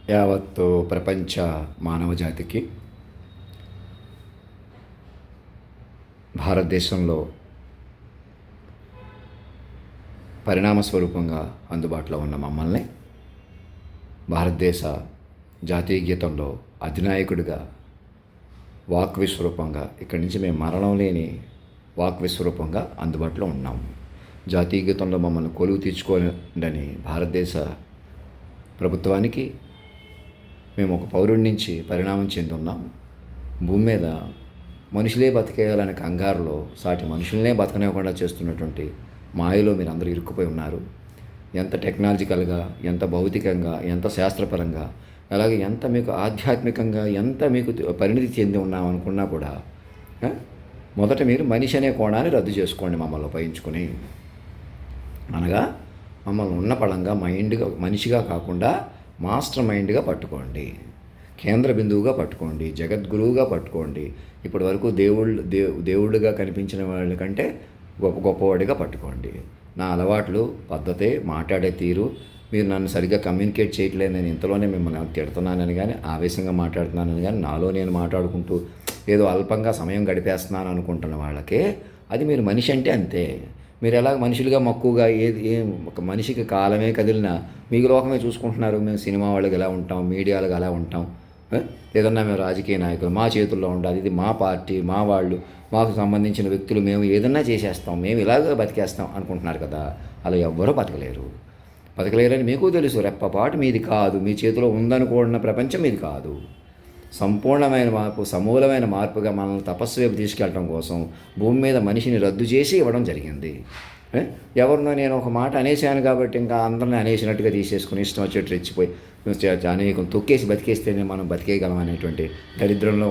యావత్తు ప్రపంచ మానవ జాతికి భారతదేశంలో పరిణామ స్వరూపంగా అందుబాటులో ఉన్న మమ్మల్ని భారతదేశ జాతీయ గీతంలో అధినాయకుడిగా వాక్ విశ్వరూపంగా ఇక్కడి నుంచి మేము మరణం లేని వాక్ విశ్వరూపంగా అందుబాటులో ఉన్నాము. జాతీయ గీతంలో మమ్మల్ని కొలువు తీర్చుకోండి భారతదేశ ప్రభుత్వానికి మేము ఒక పౌరుడి నుంచి పరిణామం చెంది ఉన్నాం. భూమి మీద మనుషులే బతికేయాలనే కంగారులో సాటి మనుషులనే బతకనివ్వకుండా చేస్తున్నటువంటి మాయలో మీరు అందరూ ఇరుక్కుపోయి ఉన్నారు. ఎంత టెక్నాలజికల్గా, ఎంత భౌతికంగా, ఎంత శాస్త్రపరంగా, అలాగే ఎంత మీకు ఆధ్యాత్మికంగా ఎంత మీకు పరిణితి చెంది ఉన్నామనుకున్నా కూడా మొదట మీరు మనిషి అనే కోణాన్ని రద్దు చేసుకోండి. మమ్మల్ని ఉపయోగించుకొని అనగా మమ్మల్ని ఉన్న పళంగా మైండ్గా మనిషిగా కాకుండా మాస్టర్ మైండ్గా పట్టుకోండి, కేంద్ర బిందువుగా పట్టుకోండి, జగద్గురువుగా పట్టుకోండి. ఇప్పటి వరకు దేవుళ్ళుగా కనిపించిన వాళ్ళ కంటే గొప్పవాడిగా పట్టుకోండి. నా అలవాట్లు, పద్ధతే, మాట్లాడే తీరు, మీరు నన్ను సరిగ్గా కమ్యూనికేట్ చేయట్లేదు, నేను ఇంతలోనే మిమ్మల్ని తిడుతున్నానని కానీ, ఆవేశంగా మాట్లాడుతున్నానని కానీ, నాలో నేను మాట్లాడుకుంటూ ఏదో అల్పంగా సమయం గడిపేస్తున్నాను అనుకుంటున్న వాళ్ళకే అది మీరు మనిషి అంటే అంతే. మీరు ఎలా మనుషులుగా మక్కువగా ఒక మనిషికి కాలమే కదిలినా మీకు లోకమే చూసుకుంటున్నారు. మేము సినిమా వాళ్ళకి ఎలా ఉంటాం, మీడియాలకు అలా ఉంటాం. ఏదన్నా మేము రాజకీయ నాయకులు మా చేతుల్లో ఉండాలి, ఇది మా పార్టీ, మా వాళ్ళు, మాకు సంబంధించిన వ్యక్తులు, మేము ఏదన్నా చేసేస్తాం, మేము ఇలాగ బతికేస్తాం అనుకుంటున్నారు కదా. అలా ఎవ్వరూ బతకలేరని మీకు తెలుసు. రెప్పపాటు మీది కాదు, మీ చేతిలో ఉందనుకున్న ప్రపంచం మీది కాదు. సంపూర్ణమైన మార్పు, సమూలమైన మార్పుగా మనల్ని తపస్సు వైపు తీసుకెళ్ళడం కోసం భూమి మీద మనిషిని రద్దు చేసి ఇవ్వడం జరిగింది. ఎవరినో నేను ఒక మాట అనేసాను కాబట్టి ఇంకా అందరిని అనేసినట్టుగా తీసేసుకుని ఇష్టం వచ్చేట్టు రెచ్చిపోయి అనేకం తొక్కేసి బతికేస్తేనే మనం బతికేయగలం అనేటువంటి దరిద్రంలో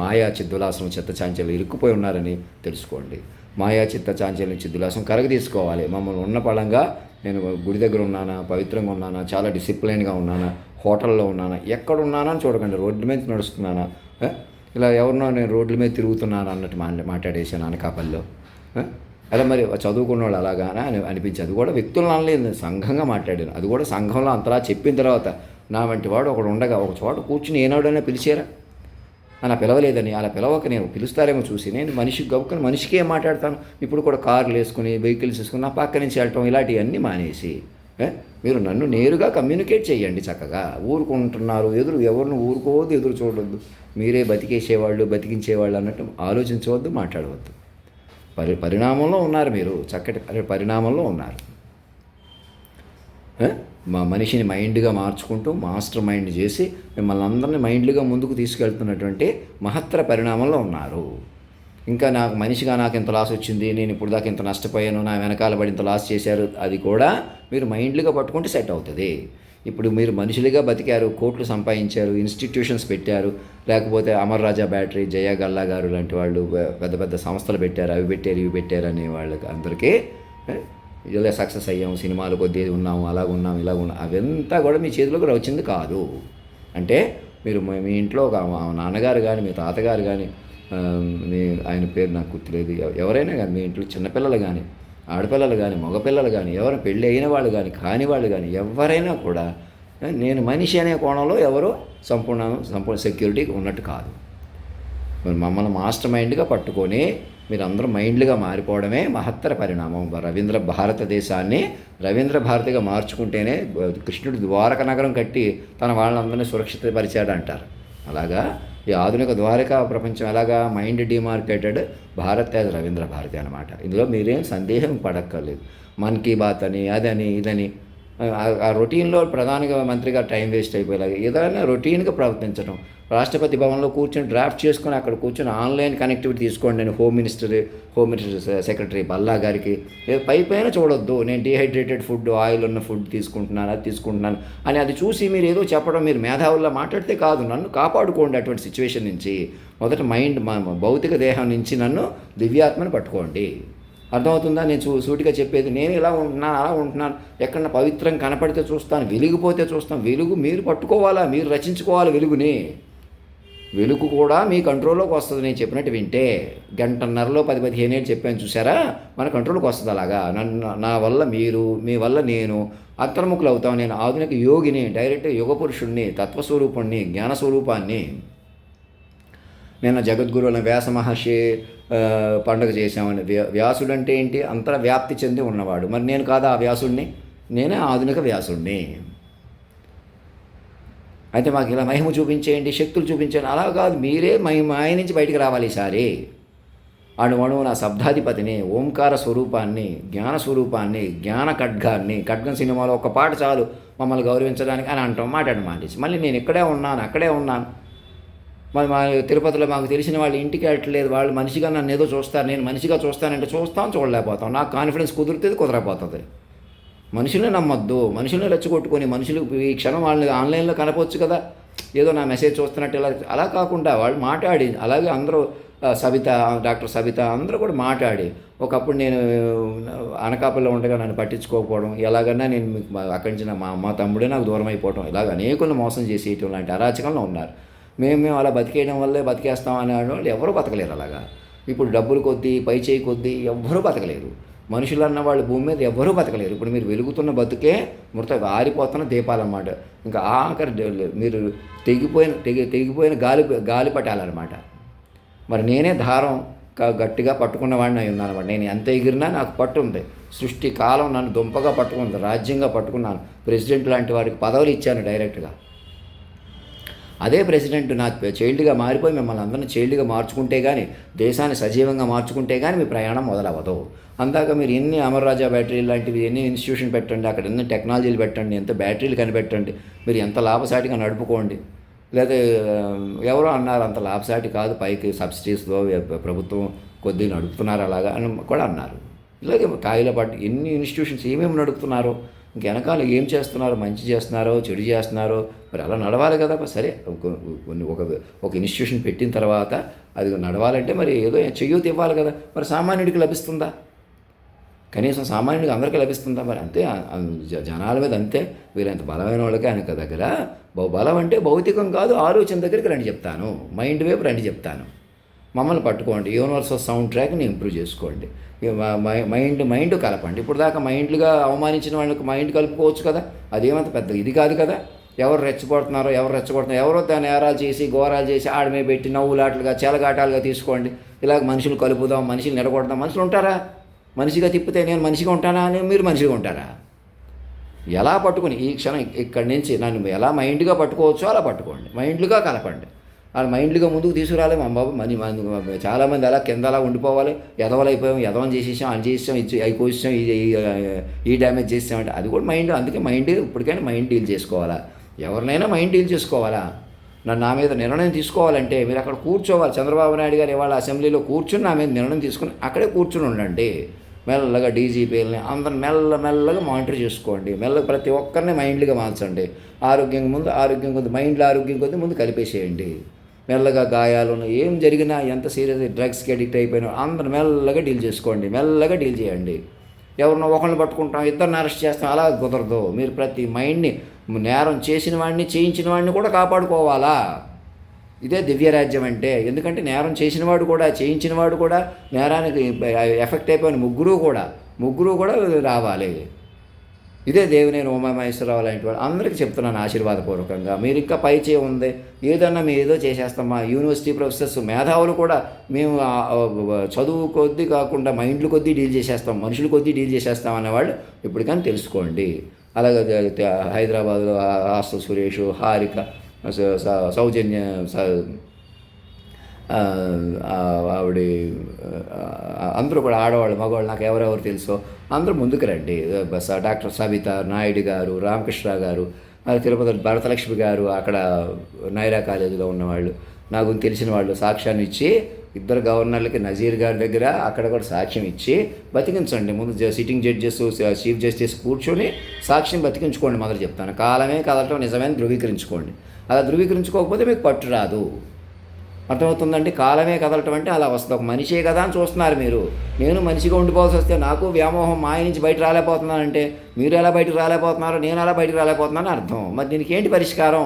మాయా చిద్దులాసం చిత్త చాంచల్యం ఇరుక్కుపోయి ఉన్నారని తెలుసుకోండి. మాయా చిత్త చాంచల్యం చిద్దులాసం కరగ తీసుకోవాలి. మమ్మల్ని ఉన్న పళంగా నేను గుడి దగ్గర ఉన్నానా, పవిత్రంగా ఉన్నానా, చాలా డిసిప్లైన్గా ఉన్నానా, హోటల్లో ఉన్నానా, ఎక్కడ ఉన్నానా అని చూడకండి. రోడ్ల మీద నడుస్తున్నానా, ఇలా ఎవరినో నేను రోడ్ల మీద తిరుగుతున్నాను అన్నట్టు మాట్లాడేసాను అనకాపల్లిలో. అలా మరి చదువుకున్న వాళ్ళు అలాగానే అనిపించింది. అది కూడా వ్యక్తులను అనలేదు, సంఘంగా మాట్లాడాను. అది కూడా సంఘంలో అంతలా చెప్పిన తర్వాత నా వంటి వాడు ఒకడు ఉండగా ఒక చోట కూర్చుని ఏనాడైనా పిలిచారా? అలా పిలవలేదని, అలా పిలవక నేను పిలుస్తారేమో చూసి నేను మనిషికి గవ్వుకొని మనిషికి ఏం మాట్లాడతాను. ఇప్పుడు కూడా కార్లు వేసుకుని, వెహికల్స్ వేసుకుని నా పక్క నుంచి వెళ్ళటం ఇలాంటివన్నీ మానేసి మీరు నన్ను నేరుగా కమ్యూనికేట్ చేయండి. చక్కగా ఊరుకుంటున్నారు, ఎవరిని ఊరుకోవద్దు, ఎదురు చూడవద్దు. మీరే బతికేసేవాళ్ళు, బతికించేవాళ్ళు అన్నట్టు ఆలోచించవద్దు, మాట్లాడవద్దు. పరిణామంలో ఉన్నారు మీరు, చక్కటి పరిణామంలో ఉన్నారు. మా మనిషిని మైండ్గా మార్చుకుంటూ మాస్టర్ మైండ్ చేసి మిమ్మల్ని అందరినీ మైండ్లుగా ముందుకు తీసుకెళ్తున్నటువంటి మహత్తర పరిణామంలో ఉన్నారు. ఇంకా మనిషిగా నాకు ఇంత లాస్ వచ్చింది, నేను ఇప్పుడు దాకా ఇంత నష్టపోయాను, నా వెనకాల పడి ఇంత లాస్ చేశారు, అది కూడా మీరు మైండ్లుగా పట్టుకుంటే సెట్ అవుతుంది. ఇప్పుడు మీరు మనుషులుగా బతికారు, కోట్లు సంపాదించారు, ఇన్స్టిట్యూషన్స్ పెట్టారు, లేకపోతే అమర్ రాజా బ్యాటరీ, జయ గల్లా గారు లాంటి వాళ్ళు పెద్ద పెద్ద సంస్థలు పెట్టారు, అవి పెట్టారు, ఇవి పెట్టారు అనే వాళ్ళకి అందరికీ ఇలా సక్సెస్ అయ్యాము, సినిమాలు కొద్దిగా ఉన్నాము, అలాగున్నాం, ఇలాగున్నాం, అవంతా కూడా మీ చేతిలోకి వచ్చింది కాదు. అంటే మీరు మీ ఇంట్లో ఒక నాన్నగారు కానీ, మీ తాతగారు కానీ, ఆయన పేరు నాకు గుర్తులేదు, ఎవరైనా కానీ మీ ఇంట్లో చిన్నపిల్లలు కానీ, ఆడపిల్లలు కానీ, మగపిల్లలు కానీ, ఎవరైనా పెళ్ళి అయిన వాళ్ళు కానీ, కాని వాళ్ళు కానీ, ఎవరైనా కూడా నేను మనిషి అనే కోణంలో ఎవరో సంపూర్ణ సెక్యూరిటీ ఉన్నట్టు కాదు. మమ్మల్ని మాస్టర్ మైండ్గా పట్టుకొని మీరందరూ మైండ్లుగా మారిపోవడమే మహత్తర పరిణామం. భారతదేశాన్ని రవీంద్ర భారతిగా మార్చుకుంటేనే కృష్ణుడు ద్వారక నగరం కట్టి తన వాళ్ళందరినీ సురక్షితపరిచాడు అంటారు. అలాగా ఈ ఆధునిక ద్వారకా ప్రపంచం ఎలాగా mind demarcated, Bharat as Rabindra Bharati అనమాట. ఇందులో మీరేం సందేహం పడక్కర్లేదు. మన్ కీ బాత్ అని, అదని, ఇదని ఆ రొటీన్లో ప్రధానిగా మంత్రిగా టైం వేస్ట్ అయిపోయేలాగా ఏదైనా రొటీన్గా ప్రవర్తించడం. రాష్ట్రపతి భవన్లో కూర్చొని డ్రాఫ్ట్ చేసుకొని అక్కడ కూర్చొని ఆన్లైన్ కనెక్టివిటీ తీసుకోండి. నేను హోమ్ మినిస్టర్ సెక్రటరీ బల్లా గారికి పైన చూడొద్దు, నేను డీహైడ్రేటెడ్ ఫుడ్, ఆయిల్ ఉన్న ఫుడ్ తీసుకుంటున్నాను, అది తీసుకుంటున్నాను అని అది చూసి మీరు ఏదో చెప్పడం, మీరు మేధావుల్లో మాట్లాడితే కాదు. నన్ను కాపాడుకోండి అటువంటి సిచ్యువేషన్ నుంచి. మొదట మైండ్, భౌతిక దేహం నుంచి నన్ను దివ్యాత్మని పట్టుకోండి. అర్థమవుతుందా? నేను సూటిగా చెప్పేది. నేను ఇలా ఉంటున్నాను, అలా ఉంటున్నాను, ఎక్కడన్నా పవిత్రం కనపడితే చూస్తాను, వెలిగిపోతే చూస్తాను. వెలుగు మీరు పట్టుకోవాలా, మీరు రచించుకోవాలి వెలుగుని. వెలుగు కూడా మీ కంట్రోల్లోకి వస్తుంది నేను చెప్పినట్టు వింటే. గంటన్నరలో 10-15 ఏళ్ళు చెప్పాను చూసారా, మన కంట్రోల్కి వస్తుంది. అలాగా నా వల్ల మీరు, మీ వల్ల నేను అంతర్ముఖులు అవుతాం. నేను ఆధునిక యోగిని, డైరెక్ట్ యుగ పురుషుణ్ణి, తత్వస్వరూపుణ్ణి, జ్ఞానస్వరూపాన్ని. నేను జగద్గురువుల వ్యాస మహర్షి పండుగ చేశామని. వ్యాసుడు అంటే ఏంటి? అంతటా వ్యాప్తి చెంది ఉన్నవాడు. మరి నేను కాదా ఆ వ్యాసుడిని? నేనే ఆధునిక వ్యాసుడిని. అయితే మాకు ఇలా మహిమ చూపించేయండి, శక్తులు చూపించండి. అలా కాదు, మీరే మాయ నుంచి బయటికి రావాలి ఈసారి. అణువణువు నా శబ్దాధిపతిని, ఓంకార స్వరూపాన్ని, జ్ఞాన స్వరూపాన్ని, జ్ఞాన ఖడ్గాన్ని. ఖడ్గం సినిమాలో ఒక పాట చాలు మమ్మల్ని గౌరవించడానికి అని అంటాం. మానేసి మళ్ళీ నేను ఇక్కడే ఉన్నాను, అక్కడే ఉన్నాను. మరి మా తిరుపతిలో మాకు తెలిసిన వాళ్ళు ఇంటికి వెళ్ళట్లేదు. వాళ్ళు మనిషిగా నన్ను ఏదో చూస్తారు, నేను మనిషిగా చూస్తానంటే చూడలేకపోతాం. నాకు కాన్ఫిడెన్స్ కుదురుతుంది, కుదరపోతుంది. మనుషుల్ని నమ్మొద్దు, మనుషుల్ని రెచ్చగొట్టుకొని మనుషులు ఈ క్షణం వాళ్ళని ఆన్లైన్లో కనపవచ్చు కదా, ఏదో నా మెసేజ్ చూస్తున్నట్టు అలా కాకుండా వాళ్ళు మాట్లాడి, అలాగే అందరూ సబిత, డాక్టర్ సబిత అందరూ కూడా మాట్లాడి, ఒకప్పుడు నేను అనకాపల్లిలో ఉండగా నన్ను పట్టించుకోకపోవడం, ఎలాగన్నా నేను మీకు అక్కడి నుంచి మా తమ్ముడే నాకు దూరం అయిపోవడం, ఇలాగ అనేకులను మోసం చేసేయటం లాంటి అరాచకంలో ఉన్నారు. మేము అలా బతికేయడం వల్లే బతికేస్తాం అనే వాళ్ళు ఎవరూ బతకలేరు అలాగా. ఇప్పుడు డబ్బులు కొద్దీ, పై చేయి కొద్దీ ఎవ్వరూ బతకలేరు. మనుషులు అన్న వాళ్ళు భూమి మీద ఎవ్వరూ బతకలేరు. ఇప్పుడు మీరు వెలుగుతున్న బతుకే ఆరిపోతున్న దీపాలన్నమాట. ఇంకా ఆఖరి మీరు తెగిపోయిన గాలి పట్టాలన్నమాట. మరి నేనే దారం గట్టిగా పట్టుకున్నవాడిని అయి ఉన్నానమాట. నేను ఎంత ఎగిరినా నాకు పట్టు ఉంది. సృష్టి కాలం నన్ను దుంపగా పట్టుకుంది, రాజ్యంగా పట్టుకున్నాను. ప్రెసిడెంట్ లాంటి వారికి పదవులు ఇచ్చాను డైరెక్ట్గా. అదే ప్రెసిడెంట్ నాకు చైల్డ్గా మారిపోయి మిమ్మల్ని అందరినీ చైల్డ్గా మార్చుకుంటే కానీ, దేశాన్ని సజీవంగా మార్చుకుంటే కానీ మీ ప్రయాణం మొదలవ్వదు. అందాక మీరు ఎన్ని అమర్రాజా బ్యాటరీలు లాంటివి ఎన్ని ఇన్స్టిట్యూషన్ పెట్టండి, అక్కడ ఎన్ని టెక్నాలజీలు పెట్టండి, ఎంత బ్యాటరీలు కనిపెట్టండి, మీరు ఎంత లాభసాటిగా నడుపుకోండి. లేదా ఎవరో అన్నారు అంత లాభసాటి కాదు, పైకి సబ్సిడీస్లో ప్రభుత్వం కొద్దిగా నడుపుతున్నారు అలాగా అని కూడా అన్నారు. ఇలాగే కాయల పాటు ఎన్ని ఇన్స్టిట్యూషన్స్ ఏమేమి నడుపుతున్నారో, ఇంక వెనకాల ఏం చేస్తున్నారో, మంచి చేస్తున్నారో చెడు చేస్తున్నారో, మరి అలా నడవాలి కదా. సరే, ఒక ఇన్స్టిట్యూషన్ పెట్టిన తర్వాత అది నడవాలంటే మరి ఏదో చెయ్యూతి ఇవ్వాలి కదా. మరి సామాన్యుడికి లభిస్తుందా? కనీసం సామాన్యుడికి అందరికీ లభిస్తుందా? మరి అంతే, జనాల మీద అంతే. వీరంత బలమైన వాళ్ళకి ఆయన దగ్గర బలం అంటే భౌతికం కాదు, ఆలోచన దగ్గరికి రండి చెప్తాను, మైండ్ వైపు రండి చెప్తాను. మమ్మల్ని పట్టుకోండి, యూనివర్సల్ సౌండ్ ట్రాక్ని ఇంప్రూవ్ చేసుకోండి, మైండ్ కలపండి. ఇప్పుడు దాకా మైండ్లుగా అవమానించిన వాళ్ళకి మైండ్ కలుపుకోవచ్చు కదా, అదేమంత పెద్ద ఇది కాదు కదా. ఎవరు రెచ్చగొడుతున్నారో, ఎవరో దాన్ని నేరాలు చేసి ఘోరాలు చేసి ఆడమే పెట్టి నవ్వులాటలుగా చెలగాటాలుగా తీసుకోండి. ఇలాగ మనుషులు కలుపుదాం, మనుషులు నిలగొడదాం. మనుషులు ఉంటారా? మనిషిగా తిప్పితే నేను మనిషిగా ఉంటానా అని మీరు మనిషిగా ఉంటారా? ఎలా పట్టుకుని ఈ క్షణం ఇక్కడి నుంచి నన్ను ఎలా మైండ్గా పట్టుకోవచ్చో అలా పట్టుకోండి, మైండ్లుగా కలపండి. వాళ్ళు మైండ్లుగా ముందుకు తీసుకురాలే మా బాబు. చాలామంది అలా కింద అలా ఉండిపోవాలి, ఎదవలైపోయాం, ఎదవం చేసేసాం, అని చేసాం, అవి కోసాం, ఈ డ్యామేజ్ చేసామంటే అది కూడా మైండ్. అందుకే మైండ్ ఇప్పటికైనా మైండ్ డీల్ చేసుకోవాలా, ఎవరినైనా మైండ్ డీల్ చేసుకోవాలా. నా మీద నిర్ణయం తీసుకోవాలంటే మీరు అక్కడ కూర్చోవాలి. చంద్రబాబు నాయుడు గారు ఇవాళ అసెంబ్లీలో కూర్చుని నా మీద నిర్ణయం తీసుకుని అక్కడే కూర్చుని ఉండండి. మెల్లగా డీజీపీలని అందరిని మెల్లగా మానిటర్ చేసుకోండి. మెల్లగా ప్రతి ఒక్కరిని మైండ్లుగా మార్చండి. ఆరోగ్యం కొద్ది మైండ్లో ఆరోగ్యం కొద్ది ముందు కలిపేసేయండి. మెల్లగా గాయాలు ఏం జరిగినా, ఎంత సీరియస్ డ్రగ్స్కి అడిక్ట్ అయిపోయినా అందరూ మెల్లగా డీల్ చేసుకోండి, మెల్లగా డీల్ చేయండి. ఎవరినో ఒకరిని పట్టుకుంటాం, ఇద్దరిని అరెస్ట్ చేస్తాం, అలా కుదరదు. మీరు ప్రతి మైండ్ని, నేరం చేసిన వాడిని చేయించిన వాడిని కూడా కాపాడుకోవాలా. ఇదే దివ్యరాజ్యం అంటే. ఎందుకంటే నేరం చేసినవాడు కూడా చేయించినవాడు కూడా నేరానికి ఎఫెక్ట్ అయిపోయిన ముగ్గురు కూడా రావాలి. ఇదే దేవినేని ఉమామహేశ్వరరావు లాంటి వాడు అందరికీ చెప్తున్నాను ఆశీర్వాదపూర్వకంగా. మీరు ఇంకా పై చేయి ఉంది, ఏదన్నా మేము ఏదో చేసేస్తాం. మా యూనివర్సిటీ ప్రొఫెసర్స్ మేధావులు కూడా మేము చదువు కొద్దీ కాకుండా మైండ్లు కొద్దీ డీల్ చేసేస్తాం, మనుషుల కొద్దీ డీల్ చేసేస్తాం అనేవాళ్ళు ఇప్పటికైనా తెలుసుకోండి. అలాగే హైదరాబాద్లో హాస్టల్ సురేష్, హారిక, సౌజన్య, ఆవిడ, అందరూ కూడా ఆడవాళ్ళు మగవాళ్ళు నాకు ఎవరెవరు తెలుసో అందరూ ముందుకు రండి. డాక్టర్ సబిత, నాయుడు గారు, రామకృష్ణ గారు, తిరుపతి భరతలక్ష్మి గారు, అక్కడ నైరా కాలేజీలో ఉన్నవాళ్ళు, నాకు తెలిసిన వాళ్ళు సాక్ష్యాన్ని ఇచ్చి, ఇద్దరు గవర్నర్లకి నజీర్ గారి దగ్గర అక్కడ కూడా సాక్ష్యం ఇచ్చి బతికించండి. ముందు సిట్టింగ్ జడ్జెస్, చీఫ్ జస్టిస్ కూర్చొని సాక్ష్యం బతికించుకోండి. మొదలు చెప్తాను, కాలమే కదలటం నిజమని ధృవీకరించుకోండి. అలా ధృవీకరించుకోకపోతే మీకు పట్టు రాదు. అర్థమవుతుందండి? కాలమే కదలటం అంటే అలా వస్తుంది. ఒక మనిషే కదా అని చూస్తున్నారు మీరు. నేను మనిషిగా ఉండిపోవాల్సి వస్తే నాకు వ్యామోహం మాయ నుంచి బయట రాలేకపోతున్నానంటే మీరు ఎలా బయటకు రాలేకపోతున్నారో నేను ఎలా బయటకు రాలేకపోతున్నానని అర్థం. మరి దీనికి ఏంటి పరిష్కారం?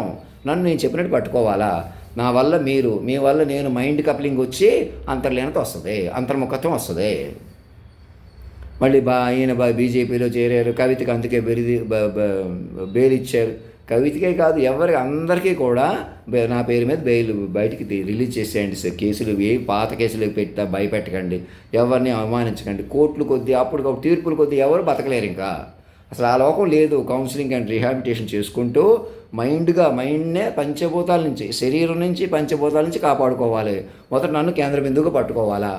నన్ను నేను చెప్పినట్టు పట్టుకోవాలా? నా వల్ల మీరు, మీ వల్ల నేను మైండ్ కప్లింగ్ వచ్చి అంతర్లీనత వస్తుంది, అంతర్ముఖత్వం వస్తుంది. మళ్ళీ ఈయన బీజేపీలో చేరారు, కవితకి అందుకే బెయిల్ ఇచ్చారు. కవితకే కాదు, అందరికీ కూడా నా పేరు మీద బెయిల్ బయటికి రిలీజ్ చేసేయండి, కేసులు పాత కేసులు భయపెట్టకండి, ఎవరిని అవమానించకండి, కోర్టులు కొద్దీ అప్పుడు తీర్పులు కొద్దీ ఎవరు బతకలేరు. ఇంకా అసలు ఆ లోకం లేదు. కౌన్సిలింగ్ అండ్ రిహాబిలిటేషన్ చేసుకుంటూ మైండ్నే పంచభూతాల నుంచి, శరీరం నుంచి పంచభూతాల నుంచి కాపాడుకోవాలి. మొదట నన్ను కేంద్ర బిందువుగా పట్టుకోవాలా,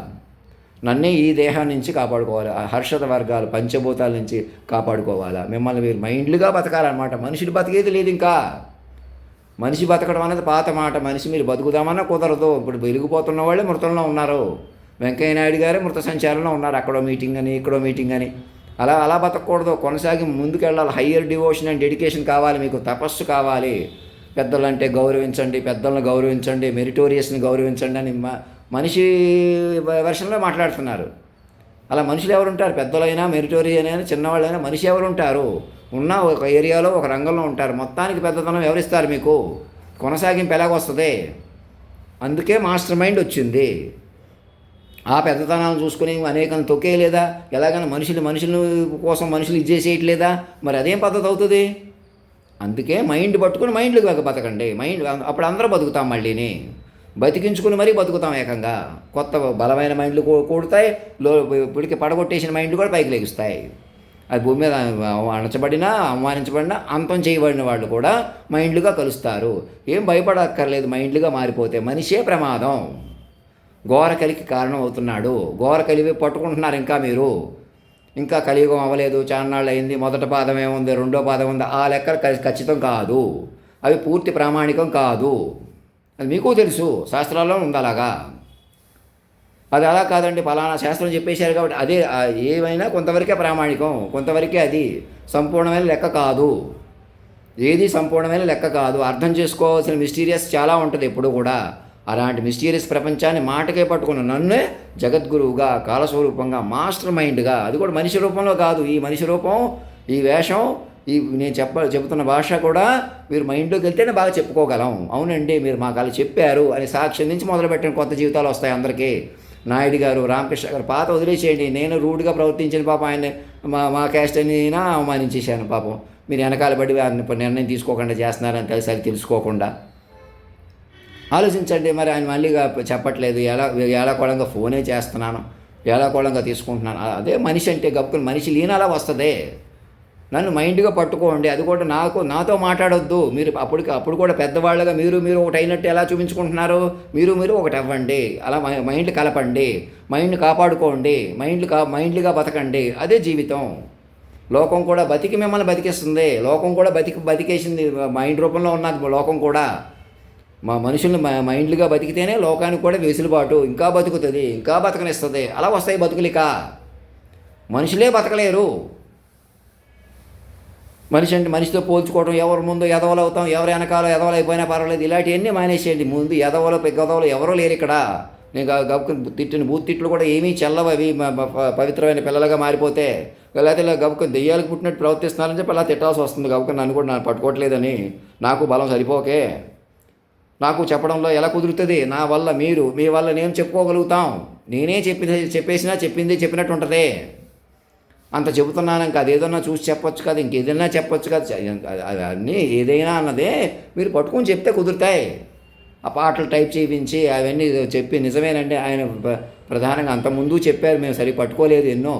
నన్నే ఈ దేహాన్ని నుంచి కాపాడుకోవాలి, హర్షద వర్గాలు పంచభూతాల నుంచి కాపాడుకోవాలా. మిమ్మల్ని మీరు మైండ్లుగా బతకాలన్నమాట. మనుషులు బతికేది లేదు. ఇంకా మనిషి బతకడం అనేది పాత మాట. మనిషి మీరు బతుకుదామన్నా కుదరదు. ఇప్పుడు వెలిగిపోతున్న వాళ్ళే మృతంలో ఉన్నారు. వెంకయ్య నాయుడు గారే మృత సంచారంలో ఉన్నారు. అక్కడో మీటింగ్ అని, ఇక్కడో మీటింగ్ అని. అలా బతకూడదు. కొనసాగి ముందుకెళ్ళాలి. హయ్యర్ డివోషన్ అండ్ డెడికేషన్ కావాలి. మీకు తపస్సు కావాలి. పెద్దలంటే గౌరవించండి, పెద్దలను గౌరవించండి, మెరిటోరియస్ని గౌరవించండి అని మనిషి వెర్షన్లో మాట్లాడుతున్నారు. అలా మనుషులు ఎవరుంటారు? పెద్దలైనా, మెరిటోరియన్ అయినా, చిన్నవాళ్ళైనా మనిషి ఎవరుంటారు? ఉన్న ఒక ఏరియాలో ఒక రంగంలో ఉంటారు. మొత్తానికి పెద్దతనం ఎవరిస్తారు మీకు? కొనసాగింపు ఎలాగొస్తుంది? అందుకే మాస్టర్ మైండ్ వచ్చింది. ఆ పెద్దతనాలను చూసుకుని అనేకం తొక్కేయలేదా? ఎలాగైనా మనుషుల కోసం మనుషులు ఇచ్చేసేయట్లేదా? మరి అదేం పద్ధతి అవుతుంది? అందుకే మైండ్ పట్టుకుని మైండ్లు బతకండి. మైండ్ అప్పుడు అందరూ బతుకుతాం. మళ్ళీని బతికించుకుని మరీ బతుకుతాం. ఏకంగా కొత్త బలమైన మైండ్లు కూడతాయి. ఇప్పటికి పడగొట్టేసిన మైండ్లు కూడా పైకి లెగుస్తాయి. అది భూమి మీద అణచబడినా, అవమానించబడినా, అంతం చేయబడిన వాళ్ళు కూడా మైండ్లుగా కలుస్తారు. ఏం భయపడక్కర్లేదు. మైండ్లుగా మారిపోతే మనిషే ప్రమాదం. ఘోర కలికి కారణం అవుతున్నాడు. ఘోర కలివి పట్టుకుంటున్నారు ఇంకా మీరు. ఇంకా కలియుగం అవ్వలేదు, చాన్నాళ్ళు అయింది, మొదటి పాదం ఏముంది, రెండో పాదం ఉంది, ఆ లెక్కలు ఖచ్చితం కాదు. అవి పూర్తి ప్రామాణికం కాదు. అది మీకు తెలుసు. శాస్త్రాల్లో ఉంది అలాగా. అది అలా కాదండి, ఫలానా శాస్త్రం చెప్పేశారు కాబట్టి అదే ఏమైనా కొంతవరకే ప్రామాణికం, కొంతవరకే అది సంపూర్ణమైన లెక్క కాదు. ఏది సంపూర్ణమైన లెక్క కాదు. అర్థం చేసుకోవాల్సిన మిస్టీరియస్ చాలా ఉంటుంది ఎప్పుడు కూడా. అలాంటి మిస్టీరియస్ ప్రపంచాన్ని మాటకే పట్టుకున్న నన్నే జగద్గురువుగా, కాలస్వరూపంగా, మాస్టర్ మైండ్గా, అది కూడా మనిషి రూపంలో కాదు. ఈ మనిషి రూపం, ఈ వేషం, నేను చెబుతున్న భాష కూడా మీరు మైండ్లోకి వెళ్తేనే బాగా చెప్పుకోగలం. అవునండి, మీరు మాకు అలా చెప్పారు అని సాక్ష్యం నుంచి మొదలుపెట్టిన కొత్త జీవితాలు వస్తాయి అందరికీ. నాయుడు గారు, రామకృష్ణ గారు పాత వదిలేసేయండి. నేను రూడ్గా ప్రవర్తించిన పాపం ఆయన మా క్యాస్ట్ అని అవమానించేశాను పాపం. మీరు వెనకాల పడి నిర్ణయం తీసుకోకుండా చేస్తున్నారని తెలిసి అది తెలుసుకోకుండా ఆలోచించండి. మరి ఆయన మళ్ళీగా చెప్పట్లేదు. ఏలాకోళంగా ఫోనే చేస్తున్నాను, ఏలాకోళంగా తీసుకుంటున్నాను. అదే మనిషి అంటే గప్పుకుని మనిషి లీనాలా వస్తుంది. నన్ను మైండ్గా పట్టుకోండి. అది కూడా నాతో మాట్లాడొద్దు. మీరు అప్పుడు కూడా పెద్దవాళ్ళగా మీరు ఒకటి అయినట్టు ఎలా చూపించుకుంటున్నారు? మీరు ఒకటి అవ్వండి. అలా మైండ్ కలపండి, మైండ్ కాపాడుకోండి, మైండ్లుగా బతకండి. అదే జీవితం. లోకం కూడా మిమ్మల్ని బతికేస్తుంది. లోకం కూడా బతికేసింది. మైండ్ రూపంలో ఉన్నది లోకం కూడా. మనుషుల్ని మైండ్లుగా బతికితేనే లోకానికి కూడా వెసులుబాటు, ఇంకా బతుకుతుంది, ఇంకా బతకనిస్తుంది. అలా వస్తాయి బతుకులిక. మనుషులే బతకలేరు. మనిషి అంటే మనిషితో పోల్చుకోవడం, ఎవరి ముందు ఎదవలు అవుతాం, ఎవరి వెనకాల ఎదవలు అయిపోయినా పర్వాలేదు, ఇలాంటివన్నీ మానేసేయండి. ముందు పెద్దవలు ఎవరో లేరు ఇక్కడ. నేను గబుకుని తిట్టిన తిట్లు కూడా ఏమీ చెల్లవు. అవి పవిత్రమైన పిల్లలుగా మారిపోతే, లేకపోతే ఇలా గబుకుని దెయ్యాలకు పుట్టినట్టు ప్రవర్తిస్తున్నారని చెప్పి అలా తిట్టాల్సి వస్తుంది. గబుకుని నన్ను కూడా పట్టుకోవట్లేదని, నాకు బలం సరిపోకే, నాకు చెప్పడంలో ఎలా కుదురుతుంది? నా వల్ల మీ వల్ల నేను చెప్పుకోగలుగుతాం. నేనే చెప్పింది చెప్పినట్టు ఉంటుంది. అంత చెబుతున్నాను. ఇంకా అదేదన్నా చూసి చెప్పొచ్చు కదా, ఇంకేదైనా చెప్పొచ్చు కదా. అన్నీ ఏదైనా అన్నదే మీరు పట్టుకొని చెప్తే కుదురుతాయి. ఆ పాటలు టైప్ చేయించి అవన్నీ చెప్పి నిజమేనండి. ఆయన ప్రధానంగా అంతకుముందు చెప్పారు, మేము సరి పట్టుకోలేదు. ఎన్నో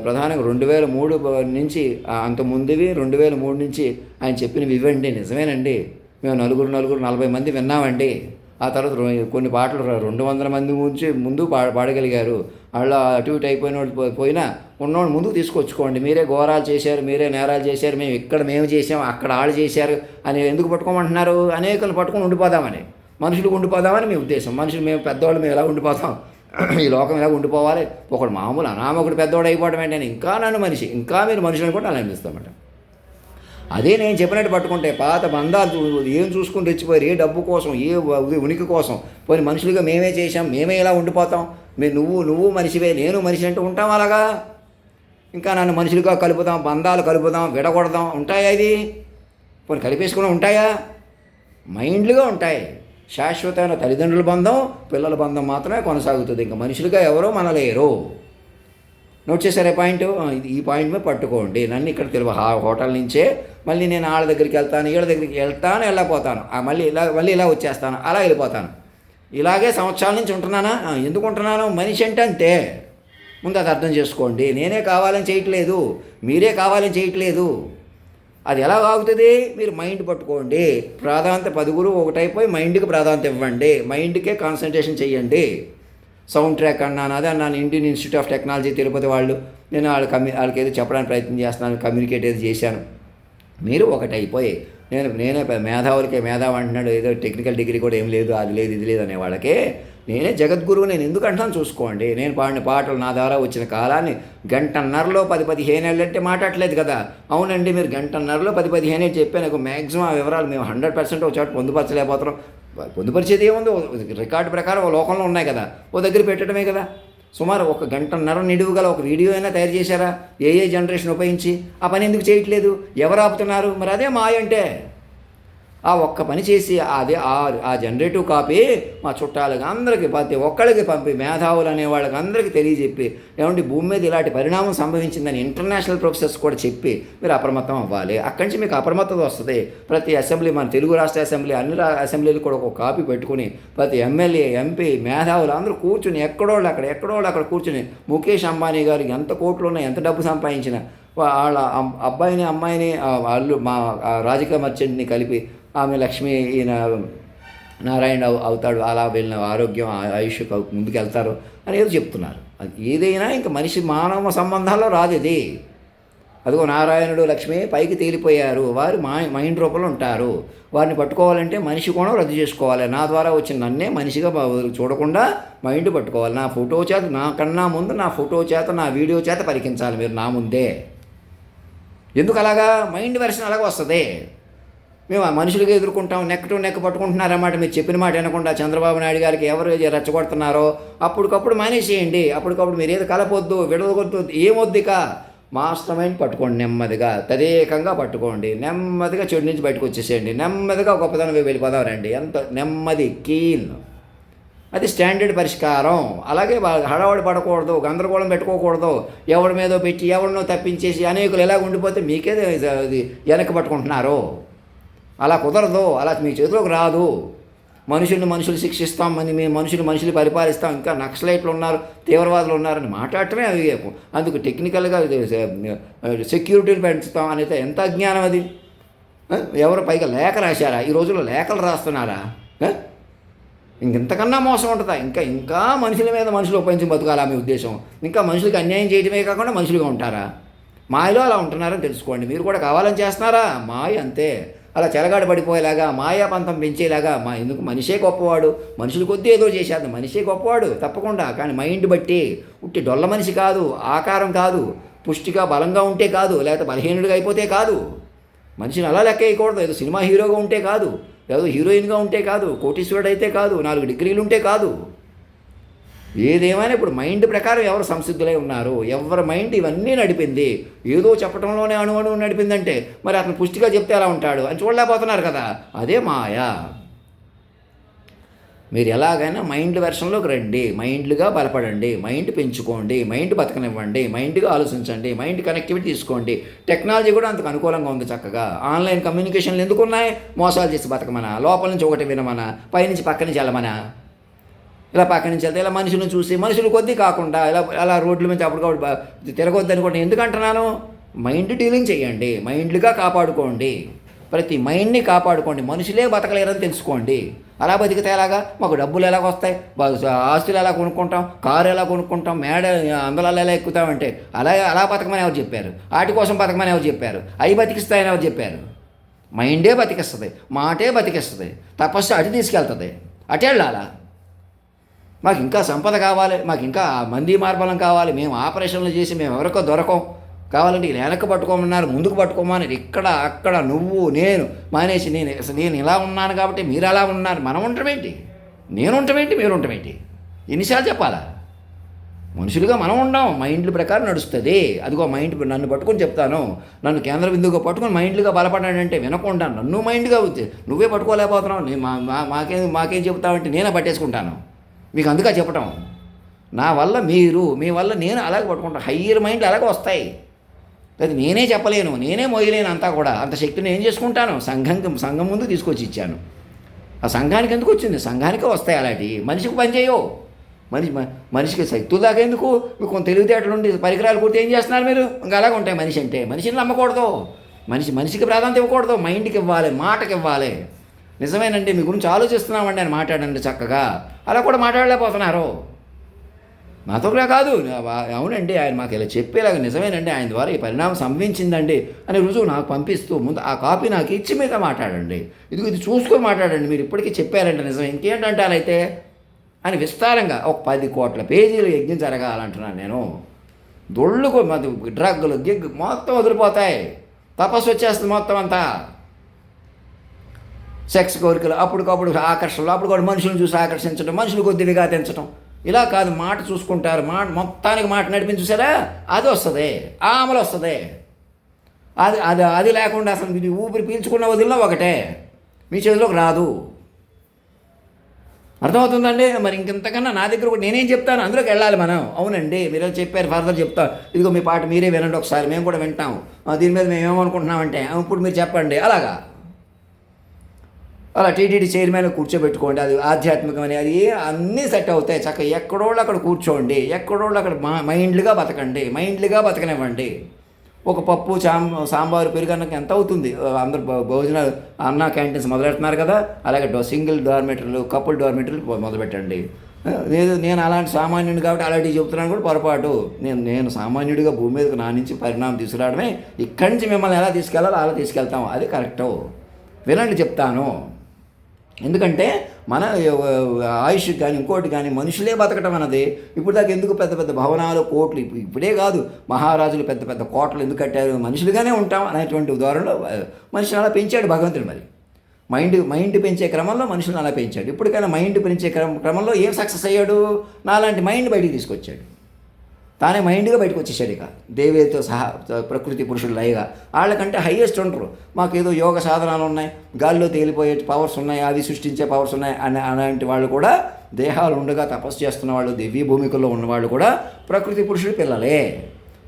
ప్రధానంగా 2003 నుంచి, అంతకుముందువి 2003 నుంచి ఆయన చెప్పినవి ఇవ్వండి. నిజమేనండి, మేము నలుగురు 40 మంది విన్నామండి. ఆ తర్వాత కొన్ని పాటలు 200 మంది ముందు పాడగలిగారు. అలా అటు ఇటు అయిపోయిన వాళ్ళు పోయినా ఉన్నవాడు ముందుకు తీసుకొచ్చుకోండి. మీరే ఘోరాలు చేశారు, మీరే నేరాలు చేశారు, మేము చేసాం, అక్కడ వాళ్ళు చేశారు అని ఎందుకు పట్టుకోమంటున్నారు? అనేకలు పట్టుకొని ఉండిపోదామని, మనుషులు ఉండిపోదామని మీ ఉద్దేశం. మేము పెద్దవాళ్ళు మేము ఎలా ఉండిపోతాం, ఈ లోకం ఎలా ఉండిపోవాలి? ఒకడు మామూలు అనామకుడు పెద్దవాడు అయిపోవడం ఏంటని ఇంకా నన్ను మనిషి, ఇంకా మీరు మనుషులను కూడా అలా అనిపిస్తామట. అదే నేను చెప్పినట్టు పట్టుకుంటే పాత బంధాలు ఏం చూసుకుని రెచ్చిపోయారు, ఏ డబ్బు కోసం, ఏ ఉనికి కోసం. పోయి మనుషులుగా మేమే చేసాం, మేమే ఇలా ఉండిపోతాం. నువ్వు మనిషివే, నేను మనిషి అంటూ ఉంటాం. అలాగా ఇంకా నన్ను మనుషులుగా కలుపుదాం, బంధాలు కలుపుదాం, విడగొడదాం. ఉంటాయా ఇది? పోనీ కలిపేసుకుని ఉంటాయా? మైండ్లుగా ఉంటాయి. శాశ్వతమైన తల్లిదండ్రుల బంధం, పిల్లల బంధం మాత్రమే కొనసాగుతుంది. ఇంకా మనుషులుగా ఎవరో మనలేరు. నోట్ చేశారే పాయింట్? ఈ పాయింట్ మీద పట్టుకోండి. నన్ను ఇక్కడ హోటల్ నుంచే మళ్ళీ నేను వాళ్ళ దగ్గరికి వెళ్తాను, వీళ్ళ దగ్గరికి వెళ్తాను, వెళ్ళిపోతాను, మళ్ళీ ఇలా వచ్చేస్తాను, అలా వెళ్ళిపోతాను. ఇలాగే సంవత్సరాల నుంచి ఉంటున్నానా? ఎందుకు ఉంటున్నాను? మనిషి అంటే అంతే. ముందు అది అర్థం చేసుకోండి. నేనే కావాలని చేయట్లేదు, మీరే కావాలని చేయట్లేదు. అది ఎలా ఆగుతుంది? మీరు మైండ్ పట్టుకోండి. ప్రాధాన్యత 10 ఒకటైపోయి మైండ్కి ప్రాధాన్యత ఇవ్వండి. మైండ్కే కాన్సన్ట్రేషన్ చెయ్యండి. సౌండ్ ట్రాక్ అన్నాను, అదే అన్నాను. Indian institute of technology Tirupati వాళ్ళు, నేను వాళ్ళకి ఏదో చెప్పడానికి ప్రయత్నం చేస్తున్నాను, కమ్యూనికేట్ ఏదో చేశాను. మీరు ఒకటైపోయి నేనే మేధావులకే మేధావి అంటున్నాడు, ఏదో టెక్నికల్ డిగ్రీ కూడా ఏం లేదు, అది లేదు, ఇది లేదు అనే వాళ్ళకే నేనే జగద్గురువు. నేను ఎందుకు అంటాను చూసుకోండి. నేను పాడిన పాటలు, నా ద్వారా వచ్చిన కాలాన్ని గంటన్నరలో 10-15 ఏళ్ళు అంటే మాట్లాడలేదు కదా. అవునండి, మీరు గంటన్నరలో 10-15 ఏళ్ళు చెప్పాను. నాకు మ్యాక్సిమం ఆ వివరాలు మేము 100% ఒక చోట పొందుపరచలేకపోతున్నాం. పొందుపరిచేది ఏముందో రికార్డు ప్రకారం ఓ లోకంలో ఉన్నాయి కదా, ఓ దగ్గర పెట్టడమే కదా. సుమారు 1 గంటన్నర నిడువు గల ఒక వీడియో అయినా తయారు చేశారా? ఏ జనరేషన్ ఉపయోగించి? ఆ పని ఎందుకు చేయట్లేదు? ఎవరు ఆపుతున్నారు? మరి అదే మాయ అంటే. ఆ ఒక్క పని చేసి అదే ఆ జనరేటివ్ కాపీ మా చుట్టాలకి అందరికీ, ప్రతి ఒక్కళ్ళకి పంపి, మేధావులు అనే వాళ్ళకి అందరికీ తెలియజెప్పి, ఏమంటే భూమి మీద ఇలాంటి పరిణామం సంభవించిందని ఇంటర్నేషనల్ ప్రొఫెసర్స్ కూడా చెప్పి మీరు అప్రమత్తం అవ్వాలి. అక్కడి నుంచి మీకు అప్రమత్తత వస్తుంది. ప్రతి అసెంబ్లీ, మన తెలుగు రాష్ట్ర అసెంబ్లీ, అన్ని అసెంబ్లీలు కూడా ఒక కాపీ పెట్టుకుని ప్రతి ఎమ్మెల్యే, ఎంపీ, మేధావులు అందరూ కూర్చుని ఎక్కడోళ్ళు అక్కడ కూర్చుని, ముఖేష్ అంబానీ గారికి ఎంత కోట్లు ఉన్నాయి, ఎంత డబ్బు సంపాదించిన వాళ్ళ అబ్బాయిని, అమ్మాయిని, వాళ్ళు మా రాజకీయ మర్చెంట్ని కలిపి ఆమె లక్ష్మి, ఈయన నారాయణ అవుతాడు, అలా వెళ్ళిన ఆరోగ్యం, ఆయుష్ ముందుకు వెళ్తారు అని ఏదో చెప్తున్నారు. అది ఏదైనా ఇంకా మనిషి మానవ సంబంధాల్లో రాదు ఇది. అదిగో నారాయణుడు, లక్ష్మి పైకి తేలిపోయారు, వారు మైండ్ రూపంలో ఉంటారు. వారిని పట్టుకోవాలంటే మనిషి కూడా రద్దు చేసుకోవాలి. నా ద్వారా వచ్చిన నన్నే మనిషిగా చూడకుండా మైండ్ పట్టుకోవాలి. నా ఫోటో చేత, నాకన్నా ముందు నా ఫోటో చేత, నా వీడియో చేత పరికించాలి మీరు నా ముందే. ఎందుకు అలాగా? మైండ్ వెర్షన్ అలాగ వస్తుంది. మేము ఆ మనుషులుగా ఎదుర్కొంటాం, నెక్ టు నెక్ పట్టుకుంటున్నారన్నమాట. మీరు చెప్పిన మాట వినకుండా చంద్రబాబు నాయుడు గారికి ఎవరు రెచ్చగొడుతున్నారో అప్పటికప్పుడు మానేసేయండి. అప్పటికప్పుడు మీరు ఏది కలపొద్దు, విడవద్దు, ఏమొద్దు. ఇక మాస్టర్ మైండ్ పట్టుకోండి, నెమ్మదిగా తదేకంగా పట్టుకోండి, నెమ్మదిగా చెడు నుంచి బయటకు వచ్చేసేయండి, నెమ్మదిగా గొప్పదనం వెళ్ళిపోదామండి. ఎంత నెమ్మది, కీన్, అది స్టాండర్డ్ పరిష్కారం. అలాగే హడావడి పడకూడదు, గందరగోళం పెట్టుకోకూడదు. ఎవరి మీదో పెట్టి ఎవరినో తప్పించేసి అనేకులు ఎలా ఉండిపోతే మీకే అది వెనక పట్టుకుంటున్నారు. అలా కుదరదు, అలా మీ చేతిలోకి రాదు. మనుషులు శిక్షిస్తాం, మేము మనుషులు పరిపాలిస్తాం, ఇంకా నక్సలైట్లు ఉన్నారు, తీవ్రవాదులు ఉన్నారని మాట్లాడటమే అవి. అందుకు టెక్నికల్గా సెక్యూరిటీని పెంచుతాం అనేది ఎంత అజ్ఞానం అది. ఎవరు పైగా లేఖ రాశారా? ఈ రోజుల్లో లేఖలు రాస్తున్నారా? ఇంతకన్నా మోసం ఉంటుందా? ఇంకా మనుషుల మీద మనుషులు ఉపయోగించి బతకాలా మీ ఉద్దేశం? ఇంకా మనుషులకి అన్యాయం చేయడమే కాకుండా మనుషులుగా ఉంటారా? మాయలో అలా ఉంటున్నారని తెలుసుకోండి. మీరు కూడా కావాలని చేస్తున్నారా? మాయ అంతే. అలా చెలగాడు పడిపోయేలాగా, మాయా పంతం పెంచేలాగా ఎందుకు? మనిషే గొప్పవాడు, మనుషులు కొద్దీ ఏదో చేసేది, మనిషే గొప్పవాడు తప్పకుండా. కానీ మైండ్ బట్టి ఉట్టి డొల్ల మనిషి కాదు, ఆకారం కాదు, పుష్టిగా బలంగా ఉంటే కాదు, లేకపోతే బలహీనుడిగా అయిపోతే కాదు. మనిషిని అలా లెక్క వేయకూడదు. ఏదో సినిమా హీరోగా ఉంటే కాదు, ఏదో హీరోయిన్గా ఉంటే కాదు, కోటీశ్వరుడు అయితే కాదు, 4 డిగ్రీలు ఉంటే కాదు. ఏదేమైనా ఇప్పుడు మైండ్ ప్రకారం ఎవరు సంసిద్ధులై ఉన్నారు? ఎవరి మైండ్ ఇవన్నీ నడిపింది. ఏదో చెప్పడంలోనే అణువణువు నడిపిందంటే మరి అతను పుష్టిగా చెప్తే ఎలా ఉంటాడు అని చూడలేకపోతున్నారు కదా. అదే మాయా. మీరు ఎలాగైనా మైండ్ వెర్షన్లోకి రండి, మైండ్లుగా బలపడండి, మైండ్ పెంచుకోండి, మైండ్ బతకనివ్వండి, మైండ్గా ఆలోచించండి, మైండ్ కనెక్టివిటీ తీసుకోండి. టెక్నాలజీ కూడా అంతకు అనుకూలంగా ఉంది. చక్కగా ఆన్లైన్ కమ్యూనికేషన్లు ఎందుకు ఉన్నాయి? మోసాలు చేసి బతకమనా, లోపల నుంచి ఒకటి వినమనా, పైనుంచి పక్క నుంచి వెళ్ళమనా? ఇలా పక్క నుంచి వెళ్తే ఇలా మనుషులను చూసి మనుషులు కొద్దీ కాకుండా ఇలా రోడ్ల మీద అప్పటికప్పుడు తిరగొద్దని కూడా ఎందుకు అంటున్నాను? మైండ్ డీలింగ్ చేయండి, మైండ్లుగా కాపాడుకోండి, ప్రతి మైండ్ని కాపాడుకోండి. మనుషులే బతకలేరని తెలుసుకోండి. అలా బతికితే ఎలాగా? మాకు డబ్బులు ఎలాగ వస్తాయి, ఆస్తులు ఎలా కొనుక్కుంటాం, కారు ఎలా కొనుక్కుంటాం, మేడ అందలాలు ఎలా ఎక్కుతామంటే అలా బతకమని ఎవరు చెప్పారు? వాటి కోసం బతకమని ఎవరు చెప్పారు? అవి బతికిస్తాయని ఎవరు చెప్పారు? మైండే బతికిస్తుంది, మాటే బతికిస్తుంది, తపస్సు అటు తీసుకెళ్తుంది, అటే వెళ్ళాలా? మాకు ఇంకా సంపద కావాలి, మాకు ఇంకా మంది మార్బలం కావాలి, మేము ఆపరేషన్లు చేసి మేము ఎవరికో దొరకం, కావాలంటే వెనక్కి పట్టుకోమన్నారు, ముందుకు పట్టుకోమని ఇక్కడ అక్కడ నువ్వు నేను మానేసి నేను ఇలా ఉన్నాను కాబట్టి మీరు అలా ఉన్నారు. మనం ఉండటమేంటి? నేను ఉండటమేంటి? మీరు ఉండటమేంటి? ఎన్నిసార్లు చెప్పాలా? మనుషులుగా మనం ఉండం, మైండ్ల ప్రకారం నడుస్తుంది. అదిగో మైండ్ నన్ను పట్టుకొని చెప్తాను, నన్ను కేంద్ర బిందువుగా పట్టుకొని మైండ్లుగా బలపడ్డాడంటే వినకుండా నన్ను మైండ్గా నువ్వే పట్టుకోలేకపోతున్నావు, నేను మాకేం చెప్తావంటే నేనే పట్టేసుకుంటాను. మీకు అందుకే చెప్పటం, నా వల్ల మీరు, మీ వల్ల నేను అలాగే పట్టుకుంటాను. హయ్యర్ మైండ్లు అలాగే వస్తాయి. అది నేనే చెప్పలేను, నేనే మోయలేను అంతా కూడా. అంత శక్తిని ఏం చేసుకుంటాను, సంఘం ముందు తీసుకొచ్చి ఇచ్చాను. ఆ సంఘానికి ఎందుకు వచ్చింది, సంఘానికే వస్తాయి అలాంటివి. మనిషికి పని చేయవు. మనిషికి శక్తులు దాకా ఎందుకు, మీకు కొంత తెలివితేటలు ఉండి పరికరాలు కుడితే ఏం చేస్తున్నారు మీరు? ఇంకా అలాగే ఉంటాయి. మనిషి అంటే మనిషిని నమ్మకూడదు, మనిషికి ప్రాధాన్యత ఇవ్వకూడదు, మైండ్కి ఇవ్వాలి, మాటకి ఇవ్వాలి. నిజమేనండి, మీ గురించి ఆలోచిస్తున్నామండి అని మాట్లాడండి చక్కగా. అలా కూడా మాట్లాడలేకపోతున్నారు. నాతో కూడా కాదు, అవునండి ఆయన మాకు ఇలా చెప్పేలాగా నిజమేనండి, ఆయన ద్వారా ఈ పరిణామం సంభవించిందండి అని రుజువు నాకు పంపిస్తూ ముందు ఆ కాపీ నాకు ఇచ్చి మీద మాట్లాడండి. ఇది చూసుకొని మాట్లాడండి. మీరు ఇప్పటికీ చెప్పారంటే నిజం, ఇంకేంటంటే అలా అయితే అని విస్తారంగా ఒక 10 కోట్ల పేజీలు యజ్ఞం జరగాలంటున్నాను నేను. దొళ్ళుకు డ్రగ్గులు గిగ్ మొత్తం వదిలిపోతాయి, తపస్సు వచ్చేస్తుంది మొత్తం అంతా. సెక్స్ కోరికలు, అప్పటికప్పుడు ఆకర్షణలు, అప్పుడు కూడా మనుషులను చూసి ఆకర్షించడం, మనుషులు కొద్దిగా తెంచడం. ఇలా కాదు, మాట చూసుకుంటారు, మొత్తానికి మాట నడిపించి చూసారా, అది వస్తుంది, ఆ అమలు వస్తుంది. అది లేకుండా అసలు ఇది ఊపిరి పీల్చుకున్న వదిలినా ఒకటే, మీ చేతిలోకి రాదు. అర్థమవుతుందండి? మరి ఇంకెంతకన్నా నా దగ్గర కూడా నేనేం చెప్తాను, అందులోకి వెళ్ళాలి మనం. అవునండి మీరు చెప్పారు, ఫర్దర్ చెప్తాం, ఇదిగో మీ పాట మీరే వినండి ఒకసారి, మేము కూడా వింటాం, దీని మీద మేము ఏమనుకుంటున్నామంటే ఇప్పుడు మీరు చెప్పండి. అలా టీటీడీ చైర్మన్ కూర్చోబెట్టుకోండి, అది ఆధ్యాత్మికమని అది అన్నీ సెట్ అవుతాయి. చక్కగా ఎక్కడోళ్ళు అక్కడ కూర్చోండి, ఎక్కడోళ్ళు అక్కడ మైండ్లుగా బతకండి, మైండ్లుగా బతకనివ్వండి. ఒక పప్పు సాంబారు పెరుగన్నకి ఎంత అవుతుంది? అందరు భోజనాలు అన్న క్యాంటీన్స్ మొదలెడుతున్నారు కదా, అలాగే సింగిల్ డార్మేటరీలు, కపుల్ డార్మేటరీలు మొదలుపెట్టండి. నేను అలాంటి సామాన్యుడు కాబట్టి అలాంటివి చెప్తున్నాను కూడా పొరపాటు. నేను సామాన్యుడిగా భూమి మీదకి నా నుంచి పరిణామం తీసుకురావడమే. ఇక్కడి నుంచి మిమ్మల్ని ఎలా తీసుకెళ్ళాలో అలా తీసుకెళ్తాం, అది కరెక్టు. వినండి చెప్తాను. ఎందుకంటే మన ఆయుష్ కానీ ఇంకోటి కానీ మనుషులే బతకటం అన్నది ఇప్పుడు దాకా ఎందుకు పెద్ద పెద్ద భవనాలు కోట్లు, ఇప్పుడే కాదు మహారాజులు పెద్ద పెద్ద కోటలు ఎందుకు కట్టారు, మనుషులుగానే ఉంటాం అనేటువంటి ఉదాహరణలో మనిషిని అలా పెంచాడు భగవంతుడు. మరి మైండ్ పెంచే క్రమంలో మనుషులను అలా పెంచాడు. ఇప్పటికైనా మైండ్ పెంచే క్రమంలో ఏం సక్సెస్ అయ్యాడు, నాలాంటి మైండ్ బయటికి తీసుకొచ్చాడు. తానే మైండ్గా బయటకు వచ్చేసాడు. ఇక దేవేతో సహా ప్రకృతి పురుషుడు లయగా వాళ్ళకంటే హయ్యెస్ట్ ఉంటారు. మాకు ఏదో యోగ సాధనాలు ఉన్నాయి, గాల్లో తేలిపోయే పవర్స్ ఉన్నాయి, అవి సృష్టించే పవర్స్ ఉన్నాయి అలాంటి వాళ్ళు కూడా, దేహాలు ఉండగా తపస్సు చేస్తున్న వాళ్ళు, దివ్య భూమికల్లో ఉన్నవాళ్ళు కూడా ప్రకృతి పురుషుడు పిల్లలే.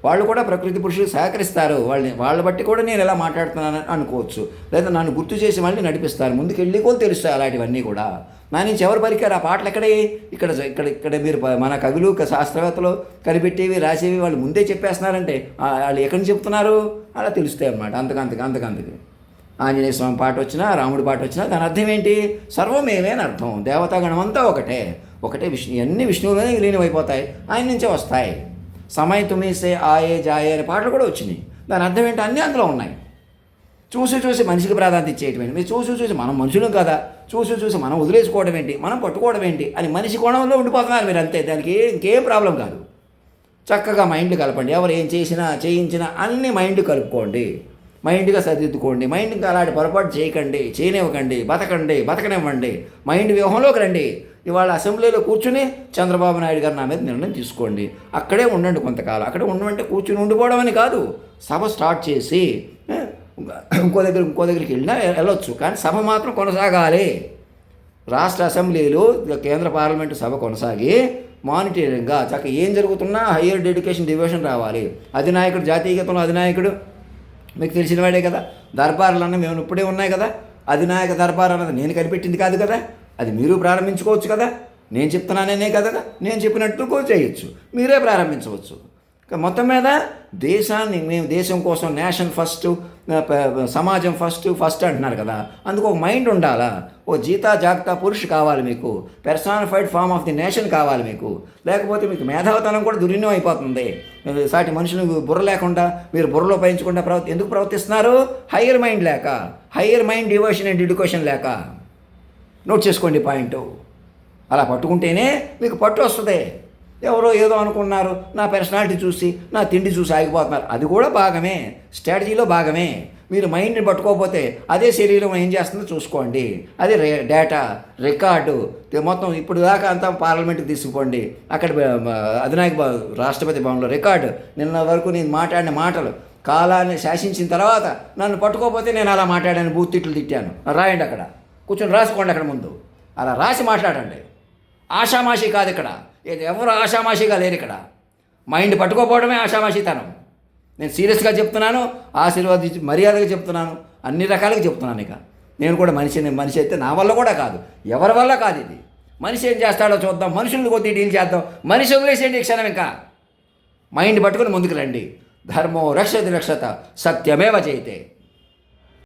వాళ్ళు కూడా ప్రకృతి పురుషులు సహకరిస్తారు. వాళ్ళ బట్టి కూడా నేను ఎలా మాట్లాడుతున్నాను అనుకోవచ్చు, లేదా నన్ను గుర్తు చేసి వాళ్ళని నడిపిస్తారు, ముందుకు వెళ్ళి కూడా తెలుస్తాయి అలాంటివన్నీ కూడా. నా నుంచి ఎవరు పలికారు ఆ పాటలు ఎక్కడే? ఇక్కడ మీరు మన కవులు శాస్త్రవేత్తలు కనిపెట్టేవి రాసేవి వాళ్ళు ముందే చెప్పేస్తున్నారంటే వాళ్ళు ఎక్కడి నుంచి చెప్తున్నారు అలా తెలుస్తాయి అన్నమాట. అంతకంతకు ఆంజనేయ స్వామి పాట వచ్చినా, రాముడి పాట వచ్చినా దాని అర్థం ఏంటి? సర్వమేమే అని అర్థం. దేవతాగణం అంతా ఒకటే విష్ణు, అన్ని విష్ణువులోనే విలీనమైపోతాయి, ఆయన నుంచే వస్తాయి. సమయ తుమేసే ఆయే జాయే అనే పాటలు కూడా వచ్చినాయి. దాని అర్థం ఏంటి? అన్నీ అందులో ఉన్నాయి. చూసి మనిషికి ప్రాధాన్యత ఇచ్చేయటం ఏంటి? మీరు చూసి మనం మనుషులం కదా, చూసి మనం వదిలేసుకోవడం ఏంటి, మనం పట్టుకోవడం ఏంటి అని మనిషి కోణంలో ఉండిపోతున్నారు మీరు. అంతే, దానికి ఇంకేం ప్రాబ్లం కాదు. చక్కగా మైండ్ కలపండి. ఎవరు ఏం చేయించినా అన్ని మైండ్ కలుపుకోండి, మైండ్గా సరిదిద్దుకోండి. మైండ్కి అలాంటి పొరపాటు చేయనివ్వకండి, బతకనివ్వండి. మైండ్ వ్యూహంలోకి రండి. ఇవాళ అసెంబ్లీలో కూర్చుని చంద్రబాబు నాయుడు గారు నా మీద నిర్ణయం తీసుకోండి, అక్కడే ఉండండి కొంతకాలం. అక్కడే ఉండమంటే కూర్చుని ఉండిపోవడం అని కాదు, సభ స్టార్ట్ చేసి ఇంకో దగ్గరికి వెళ్ళొచ్చు, కానీ సభ మాత్రం కొనసాగాలి. రాష్ట్ర అసెంబ్లీలు, కేంద్ర పార్లమెంటు సభ కొనసాగి మానిటరింగ్గా చక్కగా ఏం జరుగుతున్నా హయ్యర్ ఎడ్యుకేషన్ డివిజన్ రావాలి. అధినాయకుడు, జాతీయ గీతంలో అధినాయకుడు మీకు తెలిసిన వాడే కదా. దర్బార్లు అన్న మేము ఇప్పుడే ఉన్నాయి కదా. అధినాయక దర్బార్ అన్నది నేను కనిపెట్టింది కాదు కదా, అది మీరు ప్రారంభించుకోవచ్చు కదా. నేను చెప్తున్నానే కదా, నేను చెప్పినట్టు చేయొచ్చు, మీరే ప్రారంభించవచ్చు. మొత్తం మీద దేశాన్ని మేము దేశం కోసం నేషన్ ఫస్ట్, సమాజం ఫస్ట్ అంటున్నారు కదా. అందుకు ఒక మైండ్ ఉండాలా, ఓ జీతా జాగ్తా పురుషు కావాలి మీకు, personified form of the nation కావాలి మీకు. లేకపోతే మీకు మేధావతనం కూడా దుర్వినియోగం అయిపోతుంది. సాటి మనుషులు బుర్ర లేకుండా మీరు బుర్రలో పయించకుండా ఎందుకు ప్రవర్తిస్తున్నారు? హయ్యర్ మైండ్ లేక, higher mind devotion and education లేక. నోట్ చేసుకోండి పాయింట్. అలా పట్టుకుంటేనే మీకు పట్టు వస్తుంది. ఎవరో ఏదో అనుకున్నారు, నా పర్సనాలిటీ చూసి, నా తిండి చూసి ఆగిపోతున్నారు, అది కూడా భాగమే, స్ట్రాటజీలో భాగమే. మీరు మైండ్ని పట్టుకోకపోతే అదే శరీరం ఏం చేస్తుందో చూసుకోండి. అది డేటా రికార్డు మొత్తం ఇప్పుడు దాకా అంతా పార్లమెంట్కి తీసుకుపోండి. అక్కడ రాష్ట్రపతి భవన్లో రికార్డు, నిన్న వరకు నేను మాట్లాడిన మాటలు, కాలాన్ని శాసించిన తర్వాత నన్ను పట్టుకోకపోతే నేను అలా మాట్లాడాను, బూత్తిట్లు తిట్టాను, రాయండి అక్కడ, కూర్చొని రాసుకోండి అక్కడ ముందు, అలా రాసి మాట్లాడండి. ఆషామాషి కాదు ఇక్కడ, ఎవరు ఆషామాషిగా లేరు ఇక్కడ. మైండ్ పట్టుకోపోవడమే ఆషామాషితనం. నేను సీరియస్గా చెప్తున్నాను, ఆశీర్వాదించి మర్యాదగా చెప్తున్నాను, అన్ని రకాలుగా చెప్తున్నాను. ఇక నేను కూడా మనిషి అయితే నా వల్ల కూడా కాదు, ఎవరి వల్ల కాదు ఇది. మనిషి ఏం చేస్తాడో చూద్దాం, మనుషులను కొద్ది డీల్ చేద్దాం, మనిషి వదిలేసేయండి ఈ క్షణం. ఇంకా మైండ్ పట్టుకుని ముందుకు రండి. ధర్మో రక్షతి రక్షత సత్యమేవ జయతే.